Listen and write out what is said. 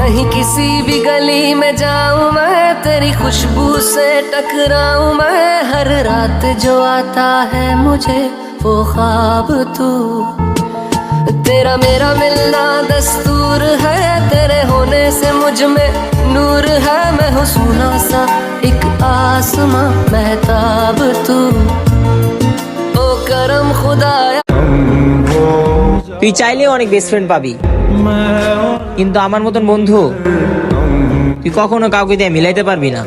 कहीं किसी भी गली में जाऊं मैं, तेरी खुशबू से टकराऊं मैं। हर रात जो आता है मुझे वो ख्वाब तू, तेरा मेरा मिलना दस्तूर है। तेरे होने से मुझ में नूर है। मैं हूँ सूना सा एक आसमां महताब तू, ओ करम खुदाया। তুই চাইলেও অনেক বেস্ট ফ্রেন্ড পাবি, কিন্তু আমার মতন বন্ধু তুই কখনো কাউকে দিয়ে মিলাইতে পারবি না।